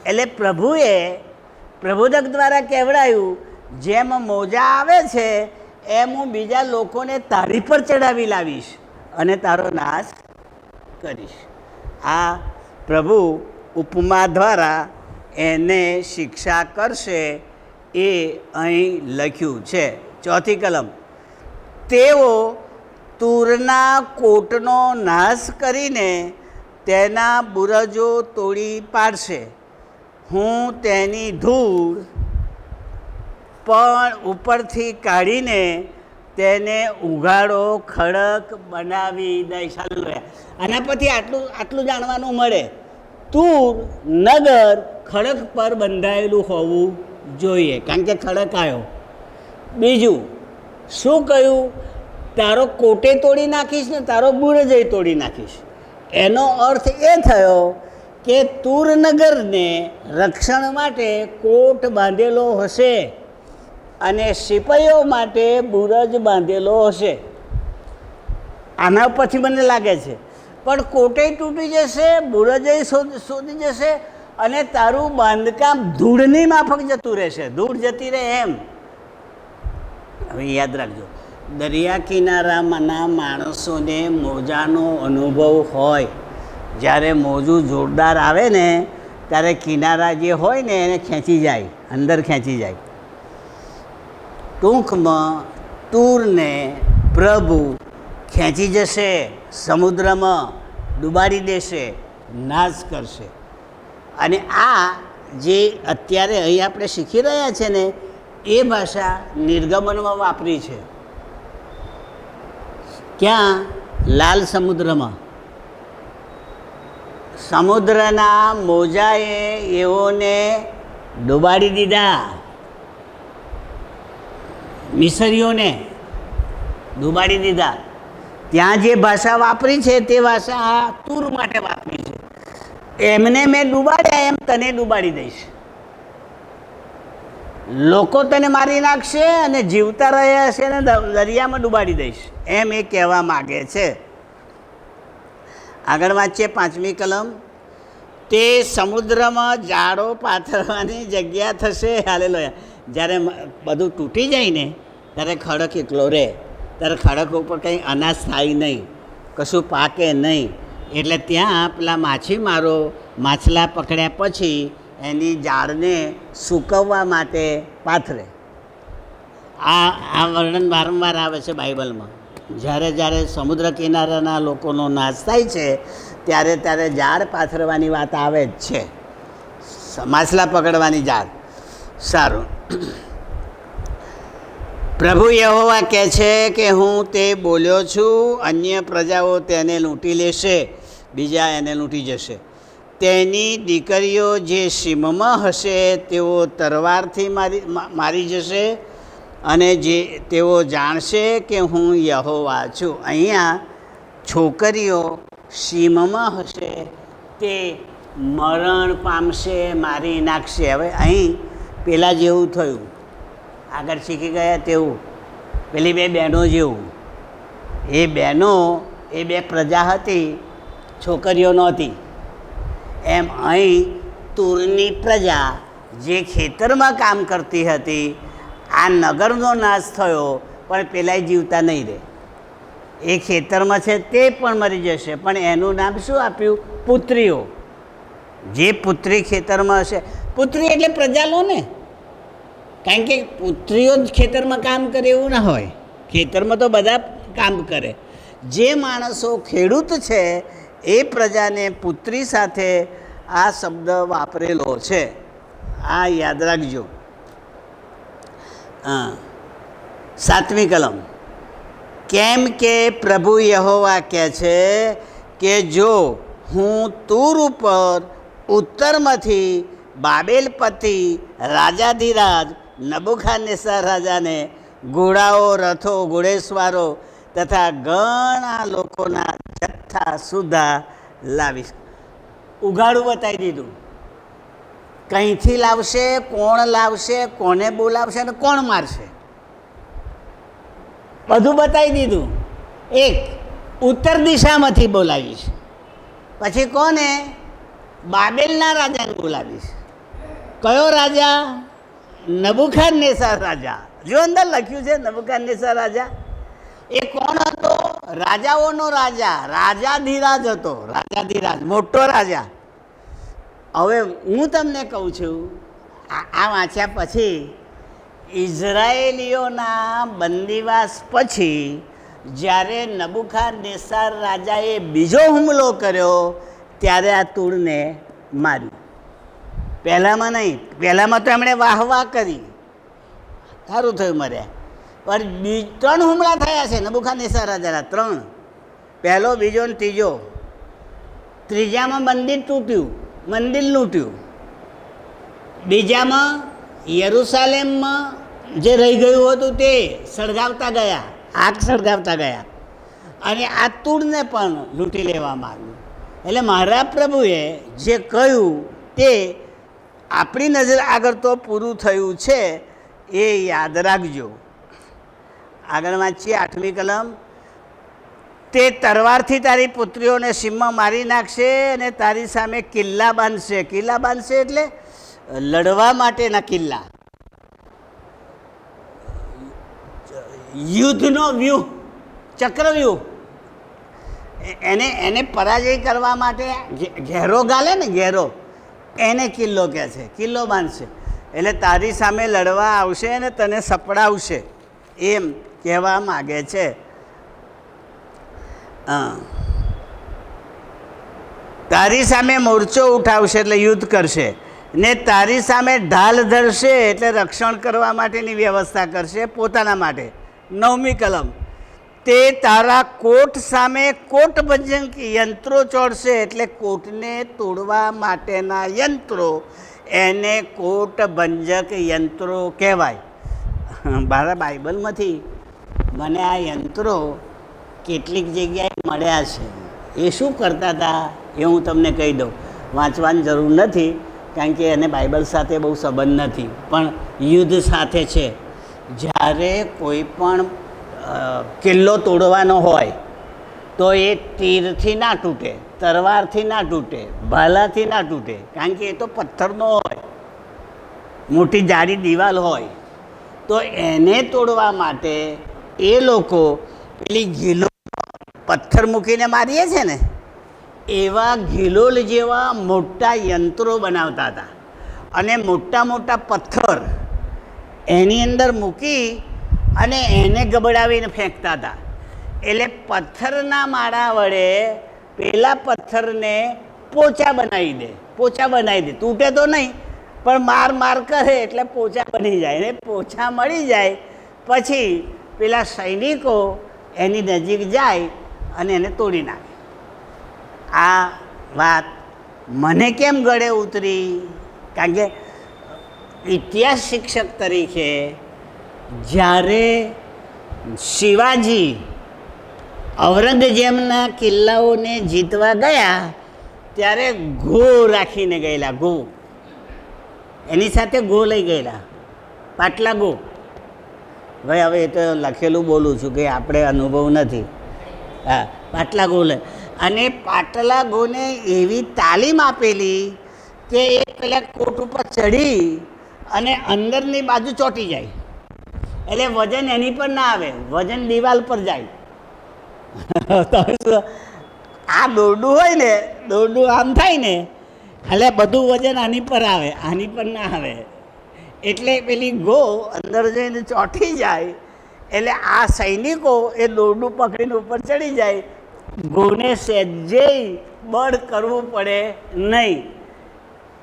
એટલે પ્રભુએ પ્રબોધક દ્વારા કહેવડાયું, જેમ મોજા આવે છે એમ હું બીજા લોકોને તારી પર ચડાવી લાવીશ અને તારો નાશ કરીશ. આ પ્રભુ ઉપમા દ્વારા એને શિક્ષા કરશે એ અહીં લખ્યું છે. ચોથી કલમ. તેઓ તૂરના કોટનો નાશ કરીને તેના બુરજો તોડી પાડશે. હું તેની ધૂળ પણ ઉપરથી કાઢીને તેને ઉઘાડો ખડક બનાવી દઈશ. આના પરથી આટલું જાણવાનું મળે. તૂર નગર ખડક પર બંધાયેલું હોવું જોઈએ, કારણ કે ખડક આવ્યો. બીજું શું કહ્યું? તારો કોટે તોડી નાખીશ ને તારો બુરજય તોડી નાખીશ. એનો અર્થ એ થયો કે તૂર નગરને રક્ષણ માટે કોટ બાંધેલો હશે અને સિપાઈઓ માટે બુરજ બાંધેલો હશે. આના પછી મને લાગે છે પણ કોટે તૂટી જશે, બુરજય શોધી જશે અને તારું બાંધકામ ધૂળની માફક જતું રહેશે, ધૂળ જતી રહે એમ. હવે યાદ રાખજો, દરિયા કિનારામાંના માણસોને મોજાનો અનુભવ હોય. જ્યારે મોજું જોરદાર આવે ને ત્યારે કિનારા જે હોય ને એને ખેંચી જાય, અંદર ખેંચી જાય. ટૂંકમાં તૂરને પ્રભુ ખેંચી જશે, સમુદ્રમાં ડૂબાડી દેશે, નાશ કરશે. અને આ જે અત્યારે અહીં આપણે શીખી રહ્યા છે ને એ ભાષા નિર્ગમનમાં વાપરી છે. ક્યાં? લાલ સમુદ્રમાં. સમુદ્રના મોજાએ એઓને ડૂબાડી દીધા, મિસરીઓને ડૂબાડી દીધા. ત્યાં જે ભાષા વાપરી છે તે ભાષા આ તૂર માટે વાપરી છે. એમને મેં ડૂબાડ્યા એમ તને ડૂબાડી દઈશ. લોકો તને મારી નાખશે અને જીવતા રહ્યા હશે ને દરિયામાં ડૂબાડી દઈશ, એમ એ કહેવા માગે છે. આગળ વાંચીએ 5મી કલમ. તે સમુદ્રમાં જાડો પાથરવાની જગ્યા થશે. હાલેલુયા. જ્યારે બધું તૂટી જાય ને ત્યારે ખડક એકલો રહે, ત્યારે ખડક ઉપર કંઈ અનાજ થાય નહીં, કશું પાકે નહીં. એટલે ત્યાં પેલા માછીમારો માછલા પકડ્યા પછી એની જાળને સૂકવવા માટે પાથરે. આ વર્ણન વારંવાર આવે છે બાઇબલમાં. જ્યારે જ્યારે સમુદ્ર કિનારાના લોકોનો નાશ થાય છે ત્યારે ત્યારે ઝાડ પાથરવાની વાત આવે જ છે, માછલા પકડવાની ઝાડ. સારું. પ્રભુ યહોવા કહે છે કે હું તે બોલ્યો છું, અન્ય પ્રજાઓ તેને લૂંટી લેશે, બીજા એને લૂંટી જશે. તેની દીકરીઓ જે સીમમાં હશે તેઓ તરવારથી મારી જશે અને જે તેઓ જાણશે કે હું યહોવા છું. અહીંયા છોકરીઓ સીમમાં હશે તે મરણ પામશે, મારી નાખશે. હવે અહીં પેલા જેવું થયું, આગળ શીખી ગયા તેવું, પેલી 2 બહેનો જેવું. એ બહેનો એ 2 પ્રજા હતી, છોકરીઓ નહોતી. એમ અહીં તૂરની પ્રજા જે ખેતરમાં કામ કરતી હતી, આ નગરનો નાશ થયો પણ પેલા જીવતા નહીં રહે. એ ખેતરમાં છે તે પણ મરી જશે, પણ એનું નામ શું આપ્યું? પુત્રીઓ. જે પુત્રી ખેતરમાં હશે, પુત્રી એટલે પ્રજા લો ને, કારણ કે પુત્રીઓ જ ખેતરમાં કામ કરે એવું ના હોય. ખેતરમાં તો બધા કામ કરે. જે માણસો ખેડૂત છે એ પ્રજાને પુત્રી સાથે આ શબ્દ વાપરેલો છે. આ યાદ રાખજો. 7મી કલમ. કેમ કે પ્રભુ યહોવા કહે છે કે જો હું તૂર ઉપર ઉત્તરમાંથી બાબેલપતિ રાજાધિરાજ નબુખાદનેસ્સર રાજાને ઘોડાઓ, રથો, ઘોડેસવારો તથા ઘણા લોકોના જથ્થા સુધા લાવીશ. ઉઘાડું બતાવી દીધું. કંઈથી લાવશે, કોણ લાવશે, કોને બોલાવશે અને કોણ મારશે, બધું બતાવી દીધું. એક ઉત્તર દિશામાંથી બોલાવીશ, પછી કોને? બાબેલના રાજાને બોલાવીશ. કયો રાજા? નબુખાદનેસ્સર રાજા. જો અંદર લખ્યું છે નબુખાદનેસ્સર રાજા. એ કોણ હતો? રાજાઓનો રાજા, રાજાધિરાજ હતો. રાજાધિરાજ, મોટો રાજા. હવે હું તમને કહું છું, આ વાંચ્યા પછી ઇઝરાયેલીઓના બંદીવાસ પછી જ્યારે નબુખાદનેસ્સર રાજાએ બીજો હુમલો કર્યો ત્યારે આ તૂરને માર્યું. પહેલાંમાં નહીં. પહેલાંમાં તો એમણે વાહ વાહ કરી, સારું થયું મર્યા. પણ 3 હુમલા થયા છે નબુખાદનેસર રાજાના, 3, પહેલો, બીજો ને ત્રીજો. ત્રીજામાં મંદિર તૂટ્યું, મંદિર લૂંટ્યું. બીજામાં યરુસાલેમમાં જે રહી ગયું હતું તે સળગાવતા ગયા, આગ સળગાવતા ગયા, અને આ તૂળને પણ લૂંટી લેવામાં આવ્યું. એટલે મારા પ્રભુએ જે કહ્યું તે આપણી નજર આગળ તો પૂરું થયું છે, એ યાદ રાખજો. આગળ વાંચીએ 8મી કલમ. તે તરવારથી તારી પુત્રીઓને સીમમાં મારી નાખશે અને તારી સામે કિલ્લા બાંધશે. કિલ્લા બાંધશે એટલે લડવા માટેના કિલ્લા, યુદ્ધનો વ્યૂહ, ચક્રવ્યૂહ. એને પરાજય કરવા માટે ઘેરો ગાલે ને, ઘેરો, એને કિલ્લો કહે છે. કિલ્લો બાંધશે એટલે તારી સામે લડવા આવશે અને તને સપડાવશે, એમ કહેવા માગે છે. તારી સામે મોરચો ઉઠાવશે એટલે યુદ્ધ કરશે, ને તારી સામે ઢાલ ધરશે એટલે રક્ષણ કરવા માટેની વ્યવસ્થા કરશે પોતાના માટે. 9મી કલમ. તે તારા કોટ સામે કોટભંજક યંત્રો ચોડશે, એટલે કોટને તોડવા માટેના યંત્રો, એને કોટભંજક યંત્રો કહેવાય. મારા બાઇબલમાંથી મને આ યંત્રો કેટલીક જગ્યાએ મળ્યા છે. એ શું કરતા હતા એ હું તમને કહી દઉં. વાંચવાની જરૂર નથી, કારણ કે એને બાઇબલ સાથે બહુ સંબંધ નથી, પણ યુદ્ધ સાથે છે. જ્યારે કોઈ પણ કિલ્લો તોડવાનો હોય તો એ તીરથી ના તૂટે, તરવારથી ના તૂટે, ભાલાથી ના તૂટે, કારણ કે એ તો પથ્થરનો હોય, મોટી જાડી દિવાલ હોય. તો એને તોડવા માટે એ લોકો પેલી ગિલોલ, પથ્થર મૂકીને મારીએ છે ને, એવા ગિલોલ જેવા મોટા યંત્રો બનાવતા હતા, અને મોટા મોટા પથ્થર એની અંદર મૂકી અને એને ગબડાવીને ફેંકતા હતા. એટલે પથ્થરના માળા વડે પેલા પથ્થરને પોચા બનાવી દે, પોચા બનાવી દે. તૂટે તો નહીં, પણ માર માર કરે એટલે પોચા બની જાય. ને પોચા મળી જાય પછી પેલા સૈનિકો એની નજીક જાય અને એને તોડી નાખે. આ વાત મને કેમ ગળે ઉતરી? કારણ કે ઇતિહાસ શિક્ષક તરીકે જ્યારે શિવાજી ઔરંગઝેબના કિલ્લાઓને જીતવા ગયા ત્યારે ઘો રાખીને ગયેલા, ઘો એની સાથે ઘો લઈ ગયેલા, પાટલા ઘો. ભાઈ હવે એ તો લખેલું બોલું છું કે આપણે અનુભવ નથી. હા, પાટલા ઘો લે. અને પાટલા ઘોને એવી તાલીમ આપેલી કે એ પેલા કોટ ઉપર ચડી અને અંદરની બાજુ ચોંટી જાય, એટલે વજન એની પર ના આવે, વજન દિવાલ પર જાય. આ દોરડું હોય ને, દોરડું આમ થાય ને એટલે બધું વજન આની પર આવે, આની પર ના આવે. એટલે પેલી ગો અંદર જઈને ચોંટી જાય, એટલે આ સૈનિકો એ દોરડું પકડીને ઉપર ચડી જાય. ગોને સહેજે બળ કરવું પડે નહીં.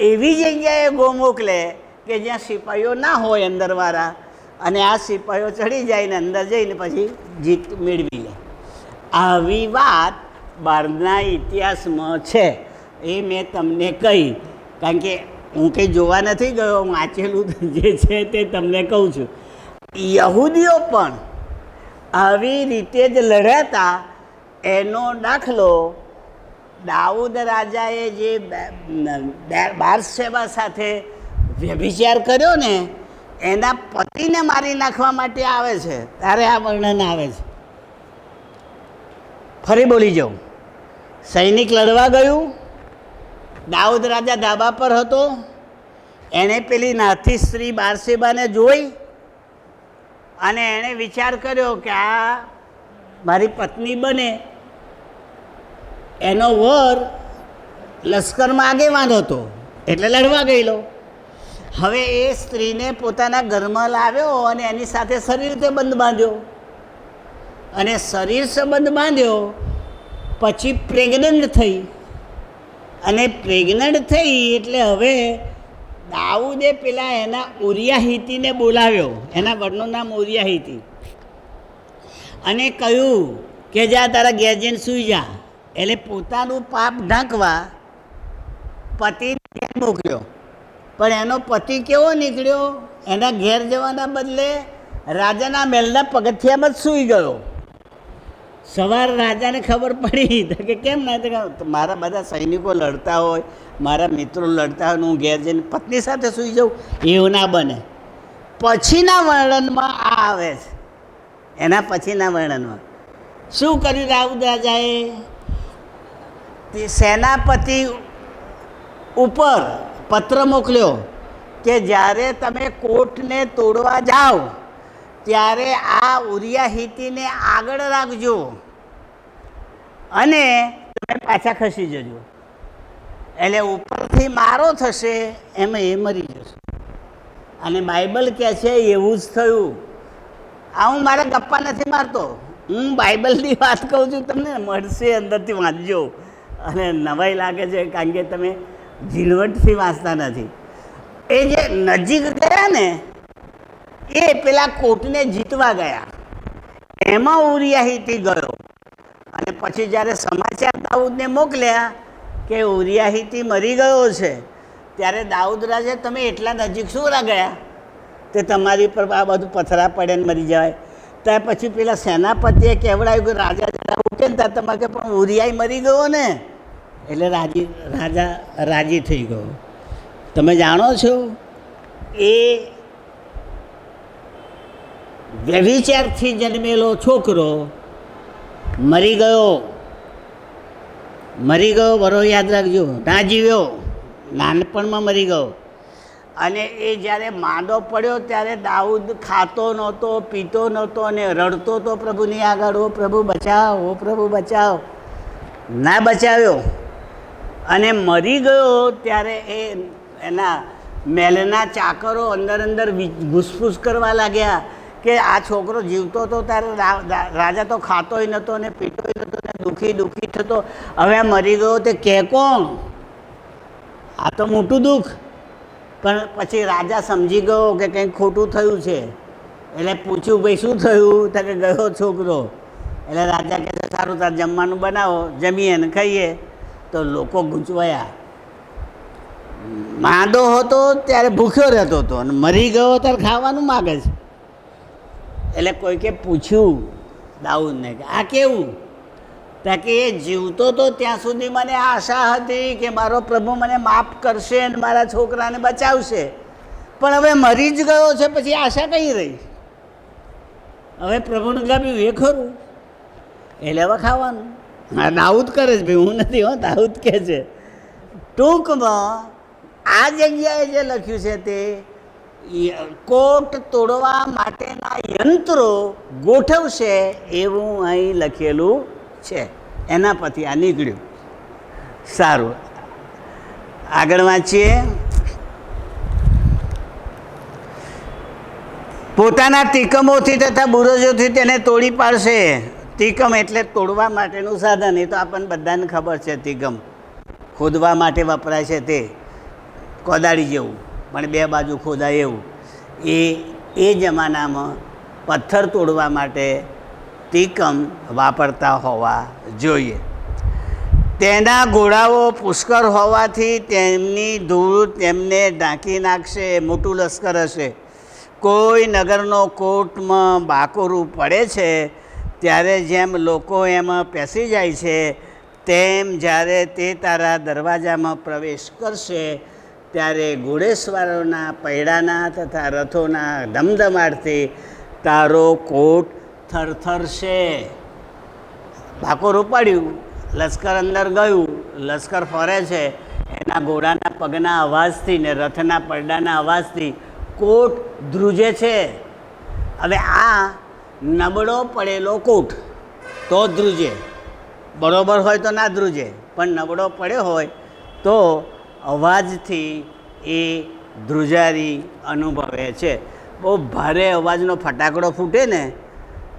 એવી જગ્યાએ ગો મોકલે કે જ્યાં સિપાહીઓ ના હોય અંદરવાળા, અને આ સિપાહીઓ ચડી જાય ને અંદર જઈને પછી જીત મેળવી લે. આવી વાત બહારના ઇતિહાસમાં છે, એ મેં તમને કહી. કારણ કે હું કંઈ જોવા નથી ગયો, વાંચેલું જે છે તે તમને કહું છું. યહૂદીઓ પણ આવી રીતે જ લડ્યા. એનો દાખલો દાઉદ રાજાએ જે બારશેબા સાથે વ્યભિચાર કર્યો ને, એના પતિને મારી નાખવા માટે આવે છે, ત્યારે આ વર્ણન આવે છે. ફરી બોલી જાઉં. સૈનિક લડવા ગયું, દાઉદ રાજા ધાબા પર હતો, એણે પેલી નાથી સ્ત્રી બારશેબાને જોઈ અને એણે વિચાર કર્યો કે આ મારી પત્ની બને. એનો વર લશ્કરમાં આગેવાન હતો એટલે લડવા ગયેલો. હવે એ સ્ત્રીને પોતાના ઘરમાં લાવ્યો અને એની સાથે શરીર સંબંધ બાંધ્યો, અને શરીર સંબંધ બાંધ્યો પછી પ્રેગ્નન્ટ થઈ. અને પ્રેગ્નન્ટ થઈ એટલે હવે દાઉદે પેલા એના ઉરિયા હિતીને બોલાવ્યો. એના વરનું નામ ઉરિયા હિતી. અને કહ્યું કે જા તારા ઘેર જઈને સૂઈ જા. એટલે પોતાનું પાપ ઢાંકવા પતિને ઘેર મોકલ્યો. પણ એનો પતિ કેવો નીકળ્યો? એના ઘેર જવાના બદલે રાજાના મહેલના પગથિયામાં જ સૂઈ ગયો. સવાર રાજાને ખબર પડી તો કે કેમ ના, તો મારા બધા સૈનિકો લડતા હોય, મારા મિત્રો લડતા હોય, હું ઘેર જઈને પત્ની સાથે સૂઈ જાઉં, એવું ના બને. પછીના વર્ણનમાં આ આવે છે. એના પછીના વર્ણનમાં શું કર્યું દાઉદ રાજાએ? સેનાપતિ ઉપર પત્ર મોકલ્યો કે જ્યારે તમે કોટને તોડવા જાઓ ત્યારે આ ઉરિયા હિતીને આગળ રાખજો અને તમે પાછા ખસી જજો. એટલે ઉપરથી મારો થશે એમાં એ મરી જશે. અને બાઇબલ કહે છે એવું જ થયું. આ હું મારા ગપ્પા નથી મારતો, હું બાઇબલની વાત કહું છું. તમને મળશે, અંદરથી વાંચજો. અને નવાઈ લાગે છે કારણ કે તમે ઝીણવટથી વાંચતા નથી. એ જે નજીક ગયા ને એ પેલા કોટને જીતવા ગયા, એમાં ઉરિયા હિતી ગયો. અને પછી જ્યારે સમાચાર દાઉદને મોકલ્યા કે ઉરિયા હિતી મરી ગયો છે, ત્યારે દાઉદ રાજા તમે એટલા નજીક શું ગયા તે તમારી પર આ બધું પથરા પડે ને મરી જાય. ત્યાર પછી પેલા સેનાપતિએ કહેવડાવ્યું કે રાજા જરા ઉઠે ને ત્યાં તમારે કે પણ ઉરિયા મરી ગયો ને. એટલે રાજા રાજી થઈ ગયો. તમે જાણો છો એ વ્યભિચારથી જન્મેલો છોકરો મરી ગયો, બરો યાદ રાખજો, ના જીવ્યો, નાનપણમાં મરી ગયો. અને એ જ્યારે માંદો પડ્યો ત્યારે દાઉદ ખાતો નહોતો, પીતો નહોતો અને રડતો હતો પ્રભુની આગળ, ઓ પ્રભુ બચાવ, ઓ પ્રભુ બચાવ. ના બચાવ્યો અને મરી ગયો. ત્યારે એના મહેલના ચાકરો અંદર ઘૂસફૂસ કરવા લાગ્યા કે આ છોકરો જીવતો હતો ત્યારે રાજા તો ખાતોય નહોતો ને પીતોય નહોતો ને દુઃખી થતો, હવે મરી ગયો તે કહે કોણ? આ તો મોટું દુઃખ. પણ પછી રાજા સમજી ગયો કે કંઈક ખોટું થયું છે. એટલે પૂછ્યું ભાઈ શું થયું? તો કે ગયો છોકરો. એટલે રાજા કહે છે સારું તાર જમવાનું બનાવો, જમીએ ને ખાઈએ. તો લોકો ગૂંચવાયા. માંદો હતો ત્યારે ભૂખ્યો રહેતો હતો અને મરી ગયો ત્યારે ખાવાનું માગે છે. એટલે કોઈકે પૂછ્યું દાઉદને કે આ કેવું? ત્યાં કે એ જીવતો તો ત્યાં સુધી મને આશા હતી કે મારો પ્રભુ મને માફ કરશે અને મારા છોકરાને બચાવશે, પણ હવે મરી જ ગયો છે, પછી આશા કઈ રહી? હવે પ્રભુને ગમ્યું એ ખરું, એટલે હવે ખાવાનું. હા, દાઉદ કરે છે ભાઈ, હું નથી. દાઉદ કહે છે. ટૂંકમાં આ જગ્યાએ જે લખ્યું છે તે કોટ તોડવા માટેના યંત્રો ગોઠવશે એવું અહીં લખેલું છે. એના પછી આ નીકળ્યું. સારું, આગળ વાંચીએ. પોતાના તિકમોથી તથા બુરજોથી તેને તોડી પાડશે. તિકમ એટલે તોડવા માટેનું સાધન. એ તો આપણને બધાને ખબર છે. તિકમ ખોદવા માટે વપરાય છે, તે કોદાળી જેવું પણ બે બાજુ ખોદાય એવું. એ જમાનામાં પથ્થર તોડવા માટે તિકમ વાપરતા હોવા જોઈએ. તેના ઘોડાઓ પુષ્કળ હોવાથી તેમની ધૂળ તેમને ઢાંકી નાખશે. મોટું લશ્કર હશે. કોઈ નગરનો કોટમાં બાકોરું પડે છે ત્યારે જેમ લોકો એમાં પેસી જાય છે, તેમ જ્યારે તે તારા દરવાજામાં પ્રવેશ કરશે ત્યારે ઘોડેસવારોના પૈડાના તથા રથોના ધમધમાટથી તારો કોટ થરથરશે. બાકોરું પડ્યું, લશ્કર અંદર ગયું, લશ્કર ફરે છે, એના ઘોડાના પગના અવાજથી ને રથના પૈડાના અવાજથી કોટ ધ્રુજે છે. હવે આ નબળો પડેલો કોટ તો ધ્રુજે, બરોબર હોય તો ના ધ્રુજે, પણ નબળો પડ્યો હોય તો અવાજથી એ ધ્રુજારી અનુભવે છે. બહુ ભારે અવાજનો ફટાકડો ફૂટે ને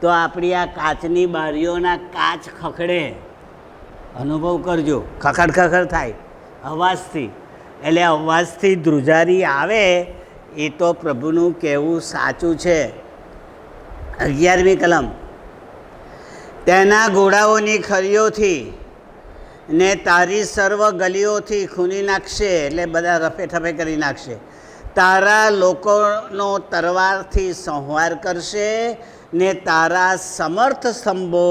તો આપણી આ કાચની બારીઓના કાચ ખખડે. અનુભવ કરજો, ખખડ ખખડ થાય અવાજથી. એટલે અવાજથી ધ્રુજારી આવે એ તો પ્રભુનું કહેવું સાચું છે. 11મી કલમ તેના ઘોડાઓની ખરીઓથી ને તારી સર્વ ગલીઓથી ખૂની નાખશે, એટલે બધા રફે ઠફે કરી નાખશે. તારા લોકોનો તરવારથી સંહાર કરશે ને તારા સમર્થ સ્તંભો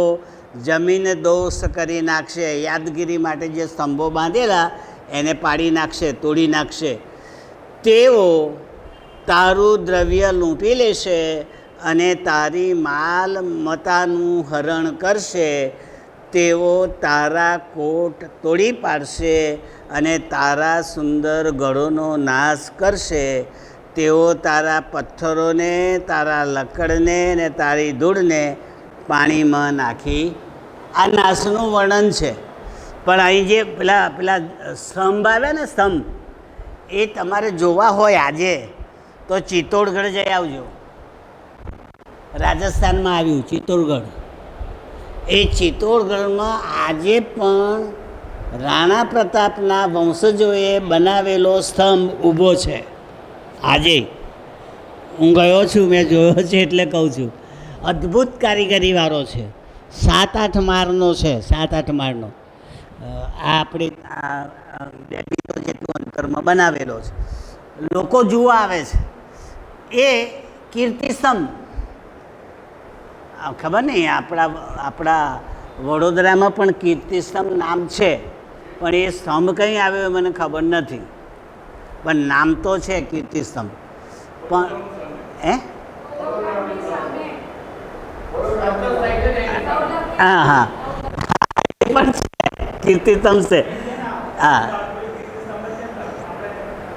જમીન દોષ કરી નાખશે. યાદગીરી માટે જે સ્તંભો બાંધેલા એને પાડી નાખશે, તોડી નાખશે. તેઓ તારું દ્રવ્ય લૂંટી લેશે અને તારી માલમતાનું હરણ કરશે. તેઓ તારા કોટ તોડી પાડશે અને તારા સુંદર ગઢોનો નાશ કરશે. તેઓ તારા પથ્થરોને, તારા લકડને ને તારી ધૂળને પાણીમાં નાખી. આ નાશનું વર્ણન છે. પણ અહીં જે પેલા સ્તંભ આવે ને, સ્તંભ એ તમારે જોવા હોય આજે તો ચિત્તોડગઢ જઈ આવજો. રાજસ્થાનમાં આવ્યું ચિત્તોડગઢ. એ ચિત્તોડગઢમાં આજે પણ રાણા પ્રતાપના વંશજોએ બનાવેલો સ્તંભ ઊભો છે. આજે હું ગયો છું, મેં જોયો છે એટલે કહું છું. અદ્ભુત કારીગરીવાળો છે. 7-8 માળનો છે, 7-8 માળનો. આ આપણે 2 ફીટ જેટલું અંતરમાં બનાવેલો છે. લોકો જોવા આવે છે. એ કીર્તિસ્તંભ ખબર નહીં, આપણા વડોદરામાં પણ કીર્તિસ્તંભ નામ છે, પણ એ સ્તંભ કંઈ આવ્યો મને ખબર નથી. પણ નામ તો છે કીર્તિસ્તંભ. પણ હા હા પણ કીર્તિસ્તંભ છે. હા,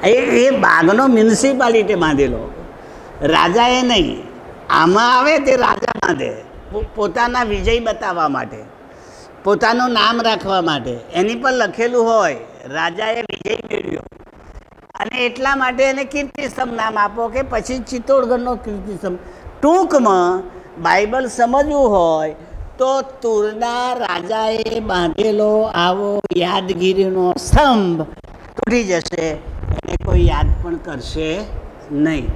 એ બાગનો મ્યુનિસિપાલિટી બાંધેલો, રાજાએ નહીં. આમાં આવે તે રાજા બાંધે, પોતાના વિજય બતાવવા માટે, પોતાનું નામ રાખવા માટે. એની પર લખેલું હોય રાજાએ વિજય મેળવ્યો, અને એટલા માટે એને કીર્તિસ્તંભ નામ આપો કે પછી ચિત્તોડગઢનો કીર્તિસ્તંભ. ટૂંકમાં બાઇબલ સમજવું હોય તો તુરના રાજાએ બાંધેલો આવો યાદગીરીનો સ્તંભ તૂટી જશે, એને કોઈ યાદ પણ કરશે નહીં.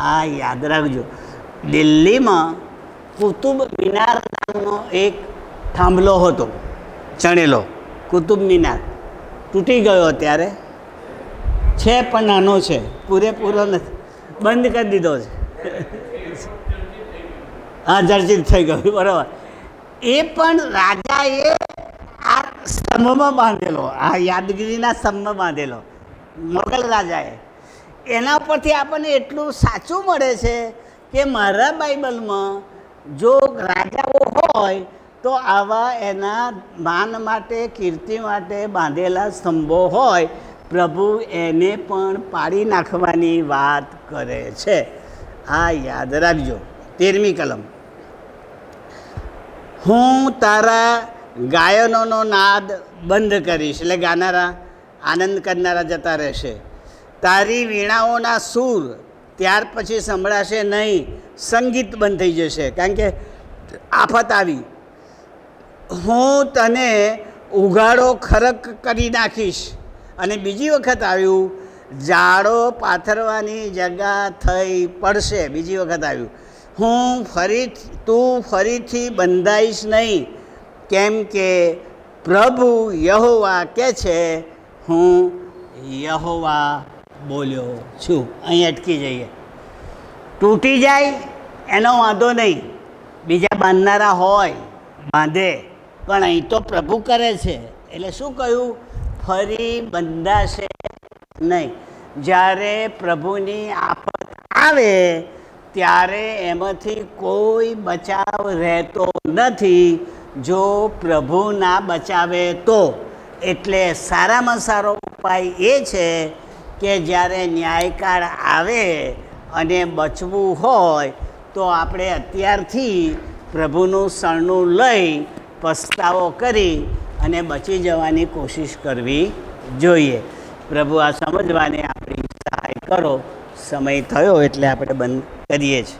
આ યાદ રાખજો. દિલ્હીમાં કુતુબ મિનાર નામનો એક થાંભલો હતો ચણેલો. કુતુબ મિનાર તૂટી ગયો અત્યારે છે, પણ નાનો છે, પૂરેપૂરો નથી, બંધ કરી દીધો છે. હા, જર્જિત થઈ ગયું, બરાબર. એ પણ રાજાએ આ સ્તંભમાં બાંધેલો, આ યાદગીરીના સ્તંભમાં બાંધેલો, મોગલ રાજાએ. એના પરથી આપણને એટલું સાચું મળે છે કે મારા બાઇબલમાં જો રાજાઓ હોય તો આવા એના માન માટે, કીર્તિ માટે બાંધેલા સ્તંભો હોય, પ્રભુ એને પણ પાડી નાખવાની વાત કરે છે. આ યાદ રાખજો. 13મી કલમ. હું તારા ગાયનોનો નાદ બંધ કરીશ, એટલે ગાનારા, આનંદ કરનારા જતા રહેશે. તારી વીણાઓના સૂર ત્યાર પછી સંભળાશે નહીં, સંગીત બંધ થઈ જશે, કારણ કે આફત આવી. હું તને ઉઘાડો ખરક કરી નાખીશ. અને બીજી વખત આવ્યું, જાડો પાથરવાની જગ્યા થઈ પડશે. બીજી વખત આવ્યું, તું ફરીથી બંધાઈશ નહીં, કેમ કે પ્રભુ યહોવા કહે છે, હું યહોવા બોલ્યો છું. અહીં અટકી જઈએ. તૂટી જાય એનો વાંધો નહીં, બીજા બાંધનારા હોય બાંધે, પણ અહીં તો પ્રભુ કરે છે. એટલે શું કહ્યું? ફરી બંધાશે નહીં. જ્યારે પ્રભુની આફત આવે ત્યારે એમાંથી કોઈ બચાવ રહેતો નથી, જો પ્રભુ ના બચાવે તો. એટલે સારામાં સારો ઉપાય એ છે કે જ્યારે ન્યાયકાળ આવે અને બચવું હોય તો આપણે અત્યારથી પ્રભુનું શરણું લઈ પસ્તાવો કરી અને બચી જવાની કોશિશ કરવી જોઈએ. પ્રભુ આ સમજવાને આપણી સહાય કરો. સમય થયો એટલે આપણે બંધ કરીએ છીએ.